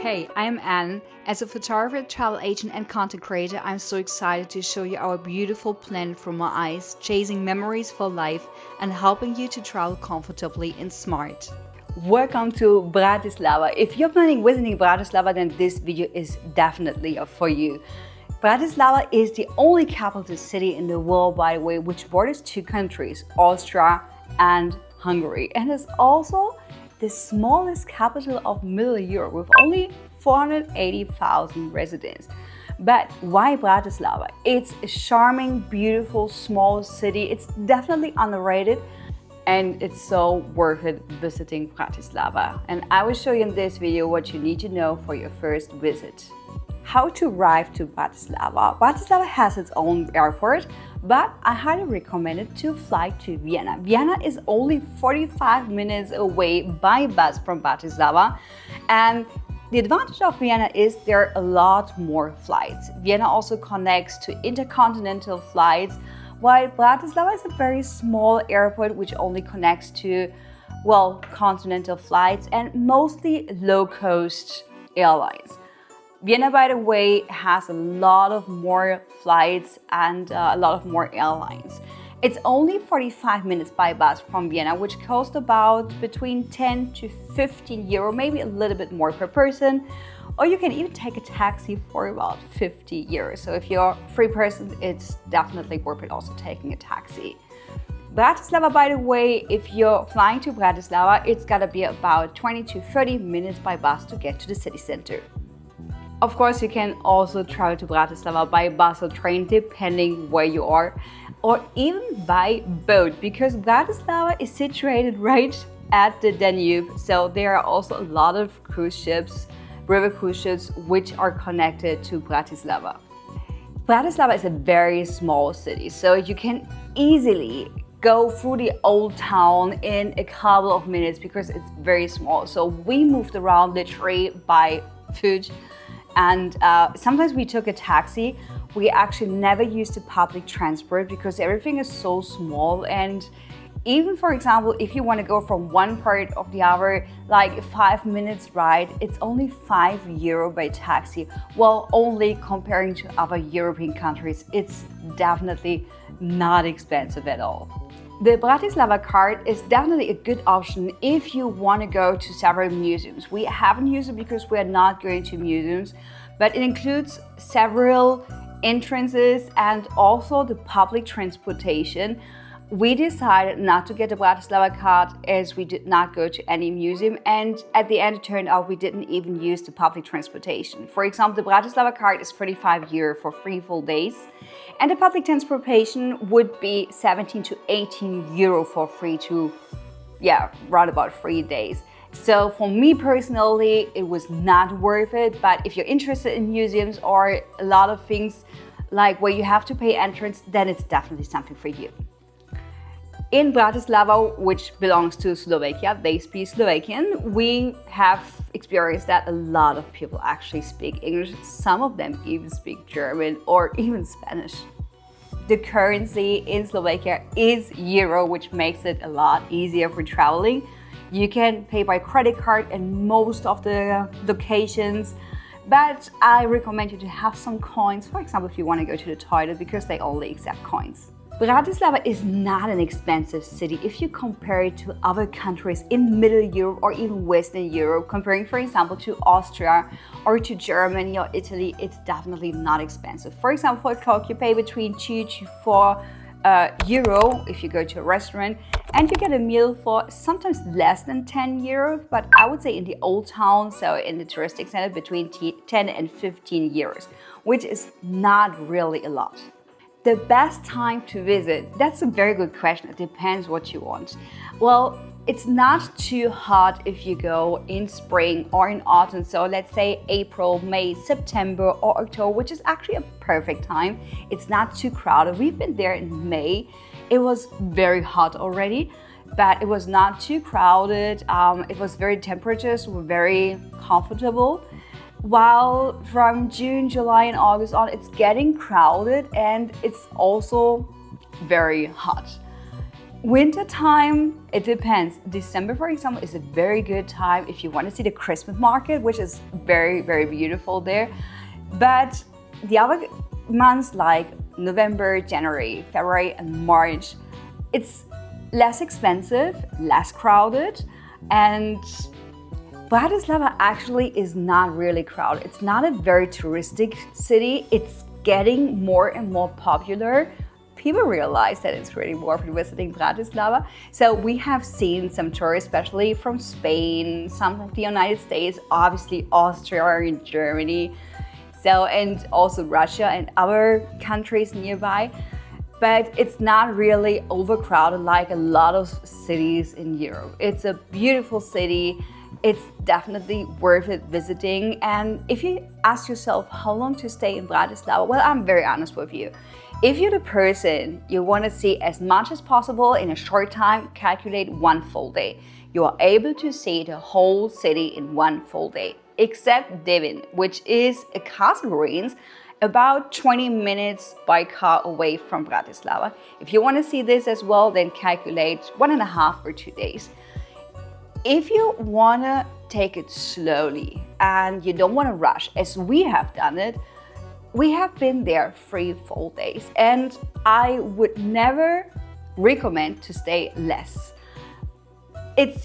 Hey, I'm Anne. As a photographer, travel agent, and content creator, I'm so excited to show you our beautiful planet from our eyes, chasing memories for life, and helping you to travel comfortably and smart. Welcome to Bratislava. If you're planning visiting Bratislava, then this video is definitely for you. Bratislava is the only capital city in the world, by the way, which borders two countries, Austria and Hungary, and is also the smallest capital of Middle Europe with only 480,000 residents. But why Bratislava? It's a charming, beautiful, small city. It's definitely underrated and it's so worth it visiting Bratislava. And I will show you in this video what you need to know for your first visit. How to arrive to Bratislava. Bratislava has its own airport, but I highly recommend it to fly to Vienna. Vienna is only 45 minutes away by bus from Bratislava, and the advantage of Vienna is there are a lot more flights. Vienna also connects to intercontinental flights, while Bratislava is a very small airport which only connects to, well, continental flights and mostly low-cost airlines. Vienna, by the way, has a lot of more flights and a lot of more airlines. It's only 45 minutes by bus from Vienna, which costs about between 10 to 15 euro, maybe a little bit more per person. Or you can even take a taxi for about 50 euros. So if you're a free person, it's definitely worth it also taking a taxi. Bratislava, by the way, if you're flying to Bratislava, it's gotta be about 20 to 30 minutes by bus to get to the city center. Of course, you can also travel to Bratislava by bus or train, depending where you are, or even by boat, because Bratislava is situated right at the Danube. So there are also a lot of cruise ships, river cruise ships, which are connected to Bratislava. Bratislava is a very small city, so you can easily go through the old town in a couple of minutes because it's very small. So we moved around literally by foot. And sometimes we took a taxi. We actually never used the public transport because everything is so small. And even, for example, if you want to go from one part of the other, like 5 minutes ride, it's only 5 euro by taxi. Well, only comparing to other European countries, it's definitely not expensive at all. The Bratislava card is definitely a good option if you want to go to several museums. We haven't used it because we are not going to museums, but it includes several entrances and also the public transportation. We decided not to get the Bratislava card as we did not go to any museum, and at the end it turned out we didn't even use the public transportation. For example, the Bratislava card is 35 euro for 3 full days, and the public transportation would be 17 to 18 euro for free to, right about 3 days. So for me personally, it was not worth it, but if you're interested in museums or a lot of things like where you have to pay entrance, then it's definitely something for you. In Bratislava, which belongs to Slovakia, they speak Slovakian, we have experienced that a lot of people actually speak English. Some of them even speak German or even Spanish. The currency in Slovakia is euro, which makes it a lot easier for traveling. You can pay by credit card in most of the locations, but I recommend you to have some coins, for example, if you want to go to the toilet, because they only accept coins. Bratislava is not an expensive city if you compare it to other countries in Middle Europe or even Western Europe. Comparing, for example, to Austria or to Germany or Italy, it's definitely not expensive. For example, for a Coke, you pay between 2 to 4 euro if you go to a restaurant, and you get a meal for sometimes less than 10 euro, but I would say in the old town, so in the touristic center, between 10 and 15 euros, which is not really a lot. The best time to visit? That's a very good question. It depends what you want. Well, it's not too hot if you go in spring or in autumn. So let's say April, May, September or October, which is actually a perfect time. It's not too crowded. We've been there in May. It was very hot already, but it was not too crowded. It was temperatures were very comfortable. While from June, July and August on, it's getting crowded and it's also very hot. Winter time, it depends. December, for example, is a very good time if you want to see the Christmas market, which is very, very beautiful there. But the other months like November, January, February, and March, it's less expensive, less crowded, and Bratislava actually is not really crowded. It's not a very touristic city. It's getting more and more popular. People realize that it's really worth visiting Bratislava. So we have seen some tourists, especially from Spain, some from the United States, obviously Austria and Germany, and also Russia and other countries nearby. But it's not really overcrowded like a lot of cities in Europe. It's a beautiful city. It's definitely worth it visiting. And if you ask yourself how long to stay in Bratislava, well, I'm very honest with you. If you're the person you want to see as much as possible in a short time, calculate 1 full day. You are able to see the whole city in 1 full day, except Devin, which is a castle ruins about 20 minutes by car away from Bratislava. If you want to see this as well, then calculate 1.5 or 2 days. If you want to take it slowly and you don't want to rush, as we have done it, we have been there 3 full days, and I would never recommend to stay less.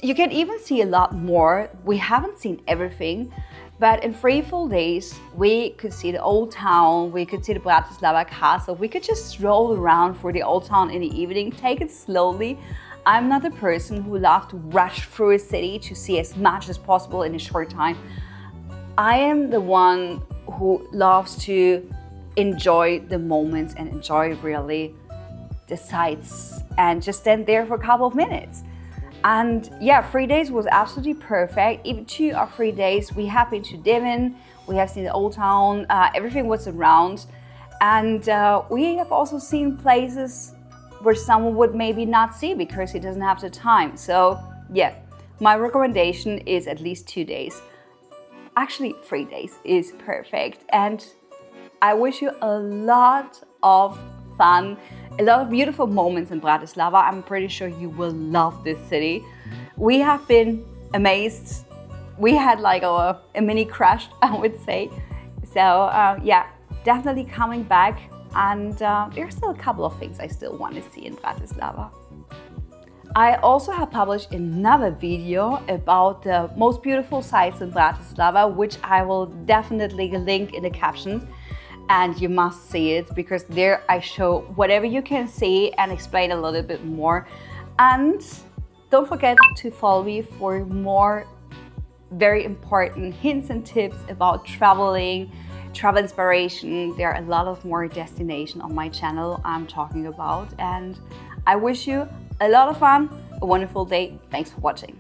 You can even see a lot more. We haven't seen everything, but in 3 full days, we could see the old town, we could see the Bratislava castle, we could just stroll around for the old town in the evening, take it slowly. I'm not the person who loves to rush through a city to see as much as possible in a short time. I am the one who loves to enjoy the moments and enjoy really the sights and just stand there for a couple of minutes. And yeah, 3 days was absolutely perfect. Even 2 or 3 days, we have been to Devon, we have seen the old town, everything was around. And we have also seen places where someone would maybe not see because he doesn't have the time. So yeah, my recommendation is at least 2 days. Actually, 3 days is perfect. And I wish you a lot of fun, a lot of beautiful moments in Bratislava. I'm pretty sure you will love this city. We have been amazed. We had like a mini crush, I would say. So yeah, definitely coming back. And there's still a couple of things I still want to see in Bratislava. I also have published another video about the most beautiful sites in Bratislava, which I will definitely link in the captions. And you must see it because there I show whatever you can see and explain a little bit more. And don't forget to follow me for more very important hints and tips about traveling, travel inspiration. There are a lot of more destinations on my channel I'm talking about. And I wish you a lot of fun, a wonderful day. Thanks for watching.